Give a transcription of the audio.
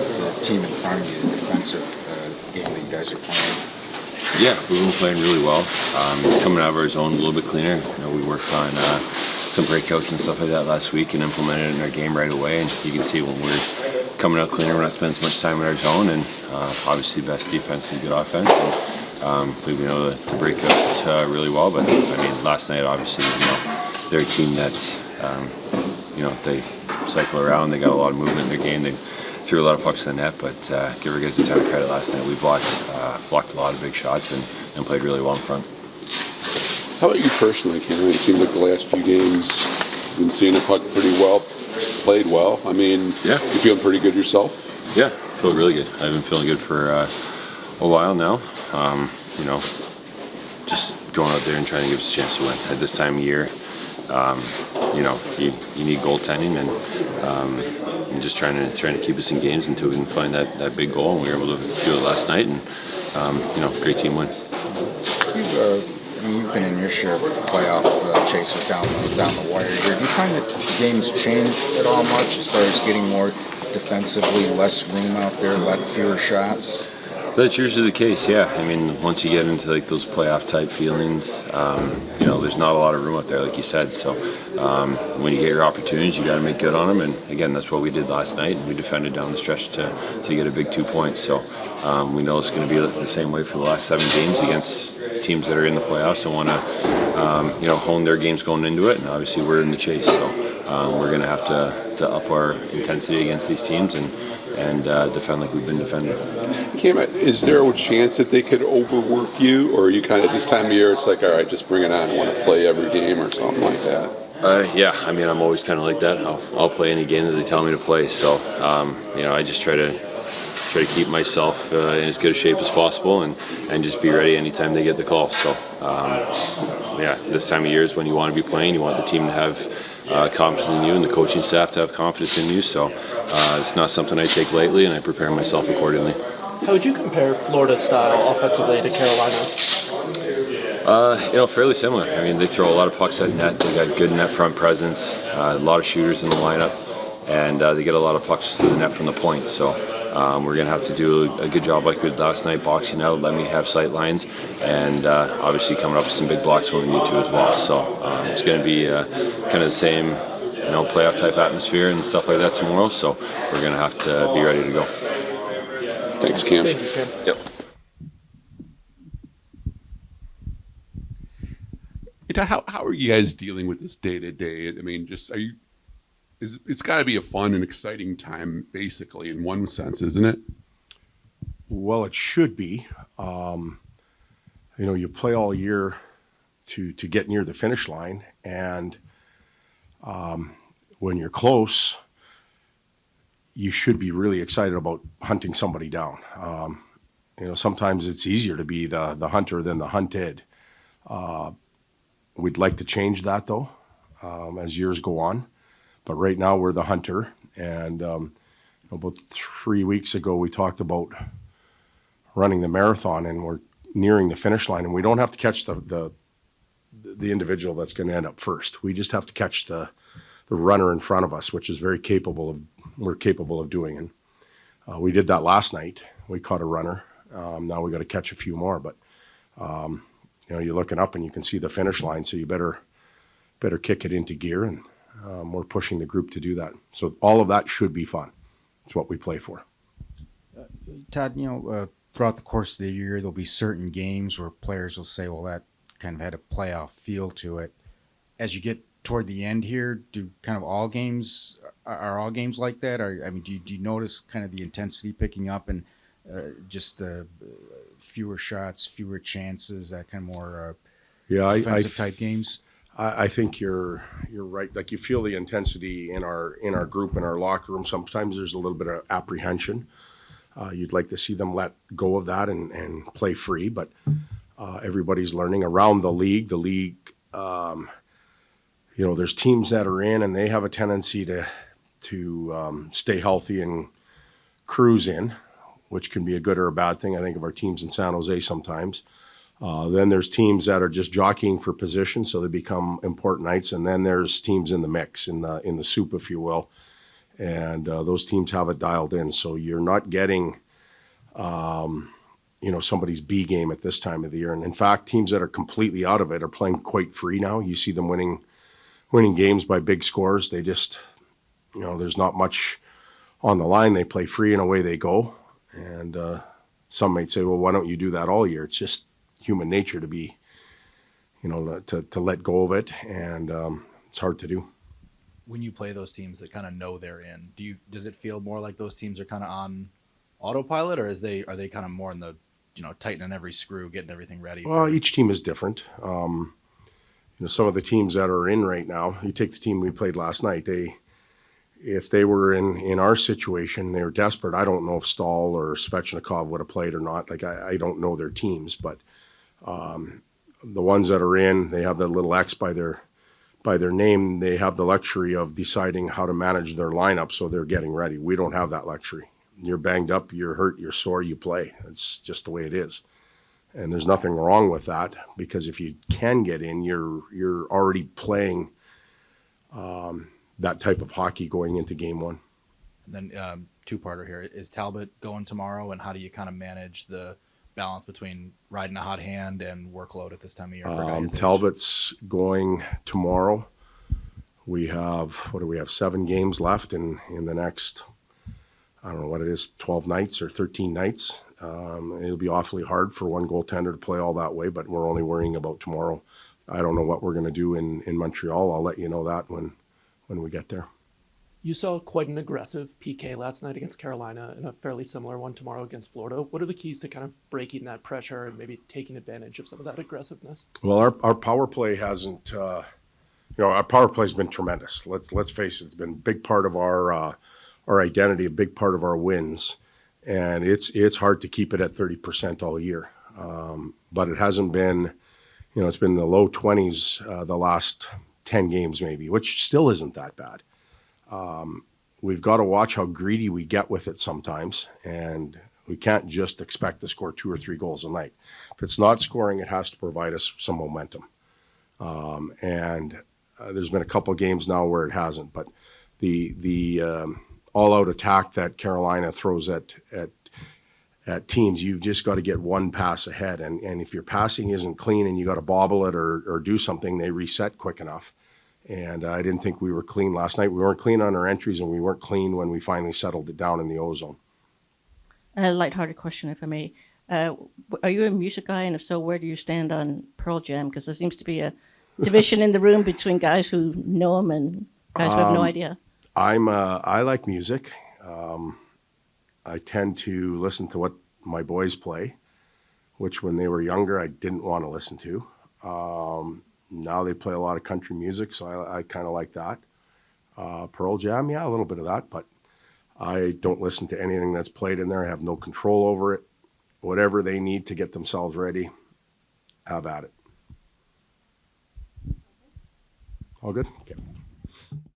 the team in front of you, the defensive game that you guys are playing? Yeah, we've been playing really well. Coming out of our zone a little bit cleaner. We worked on some breakouts and stuff like that last week and implemented it in our game right away. And you can see when we're coming out cleaner, we're not spending as much time in our zone. And obviously, best defense and good offense. And we've been able to break out really well. But I mean, last night, obviously, they're a team that they cycle around. They got a lot of movement in their game. They threw a lot of pucks to the net, but give our guys a ton of credit last night. We blocked a lot of big shots and played really well in front. How about you personally, Cameron? It seems like the last few games you've been seeing the puck pretty well, played well. I mean, yeah. You feeling pretty good yourself? Yeah, I feel really good. I've been feeling good for a while now. Just going out there and trying to give us a chance to win. At this time of year, you need goaltending and just trying to keep us in games until we can find that big goal, and we were able to do it last night, and great team win. You've been in your share of playoff chases down the wire here. Do you find that the game's changed at all much as far as getting more defensively, less room out there, fewer shots? That's usually the case, yeah. I mean, once you get into like those playoff type feelings, there's not a lot of room out there, like you said. So when you get your opportunities, you got to make good on them. And again, that's what we did last night. We defended down the stretch to get a big 2 points. So we know it's going to be the same way for the last 7 games against teams that are in the playoffs and want to, hone their games going into it. And obviously, we're in the chase, so we're going to have to up our intensity against these teams and defend like we've been defending. Cam, is there a chance that they could overwork you, or are you kind of at this time of year it's like, all right, just bring it on, I want to play every game or something like that? Yeah, I mean, I'm always kind of like that. I'll play any game that they tell me to play. So, I just try to keep myself in as good a shape as possible and just be ready anytime they get the call. So, this time of year is when you want to be playing. You want the team to have confidence in you and the coaching staff to have confidence in you. So it's not something I take lightly, and I prepare myself accordingly. How would you compare Florida's style offensively to Carolina's? Fairly similar. I mean, they throw a lot of pucks at net. They got good net front presence, a lot of shooters in the lineup, and they get a lot of pucks to the net from the point. So we're going to have to do a good job like we did last night, boxing out, let me have sight lines, and obviously coming up with some big blocks when we need to as well. So it's going to be kind of the same, playoff type atmosphere and stuff like that tomorrow. So we're going to have to be ready to go. Thanks, Cam. Thank you, Cam. Yep. How are you guys dealing with this day to day? I mean, it's got to be a fun and exciting time, basically, in one sense, isn't it? Well, it should be. You play all year to get near the finish line, and when you're close, you should be really excited about hunting somebody down. Sometimes it's easier to be the hunter than the hunted. We'd like to change that, though, as years go on. But right now we're the hunter, and about 3 weeks ago we talked about running the marathon, and we're nearing the finish line, and we don't have to catch the individual that's going to end up first. We just have to catch the runner in front of us, which is we're capable of doing. And we did that last night. We caught a runner. Now we got to catch a few more, but you're looking up and you can see the finish line, so you better kick it into gear, and we're pushing the group to do that. So all of that should be fun. It's what we play for. Todd, throughout the course of the year, there'll be certain games where players will say, well, that kind of had a playoff feel to it. As you get toward the end here, are all games like that? Or, do you notice kind of the intensity picking up and just fewer shots, fewer chances, that kind of more defensive type games? I think you're right. Like, you feel the intensity in our group, in our locker room. Sometimes there's a little bit of apprehension. You'd like to see them let go of that and play free, but everybody's learning around the league. The league, there's teams that are in, and they have a tendency to stay healthy and cruise in, which can be a good or a bad thing. I think of our teams in San Jose sometimes. Then there's teams that are just jockeying for position, so they become important nights. And then there's teams in the mix, in the soup, if you will. And those teams have it dialed in. So you're not getting, somebody's B game at this time of the year. And in fact, teams that are completely out of it are playing quite free now. You see them winning games by big scores. They just, there's not much on the line. They play free and away they go. And some might say, well, why don't you do that all year? It's just human nature to be, to let go of it. And it's hard to do. When you play those teams that kind of know they're in, does it feel more like those teams are kind of on autopilot, or are they kind of more in the, tightening every screw, getting everything ready? Well, each team is different. Some of the teams that are in right now, you take the team we played last night, if they were in our situation, they were desperate. I don't know if Stahl or Svechnikov would have played or not. Like, I don't know their teams, but the ones that are in, they have that little X by their name. They have the luxury of deciding how to manage their lineup, so they're getting ready. We don't have that luxury. You're banged up, you're hurt, you're sore, you play. It's just the way it is. And there's nothing wrong with that, because if you can get in, you're already playing that type of hockey going into game one. And then two-parter here. Is Talbot going tomorrow, and how do you kind of manage the balance between riding a hot hand and workload at this time of year for guys? Talbot's going tomorrow. We have, 7 games left in the next, I don't know what it is, 12 nights or 13 nights. It'll be awfully hard for one goaltender to play all that way, but we're only worrying about tomorrow. I don't know what we're going to do in Montreal. I'll let you know that when we get there. You saw quite an aggressive PK last night against Carolina and a fairly similar one tomorrow against Florida. What are the keys to kind of breaking that pressure and maybe taking advantage of some of that aggressiveness? Well, our power play hasn't, our power play's been tremendous. Let's face it, it's been a big part of our identity, a big part of our wins. And it's hard to keep it at 30% all year. But it hasn't been, it's been in the low 20s the last 10 games maybe, which still isn't that bad. We've got to watch how greedy we get with it sometimes, and we can't just expect to score 2 or 3 goals a night. If it's not scoring, it has to provide us some momentum. There's been a couple of games now where it hasn't, but the all-out attack that Carolina throws at teams, you've just got to get one pass ahead, and if your passing isn't clean and you got to bobble it or do something, they reset quick enough. And I didn't think we were clean last night. We weren't clean on our entries, and we weren't clean when we finally settled it down in the ozone. A lighthearted question, if I may. Are you a music guy? And if so, where do you stand on Pearl Jam? Because there seems to be a division in the room between guys who know them and guys who have no idea. I like music. I tend to listen to what my boys play, which when they were younger, I didn't want to listen to. Now they play a lot of country music, so I kind of like that. Pearl Jam, yeah, a little bit of that, but I don't listen to anything that's played in there. I have no control over it. Whatever they need to get themselves ready, have at it. All good? Okay.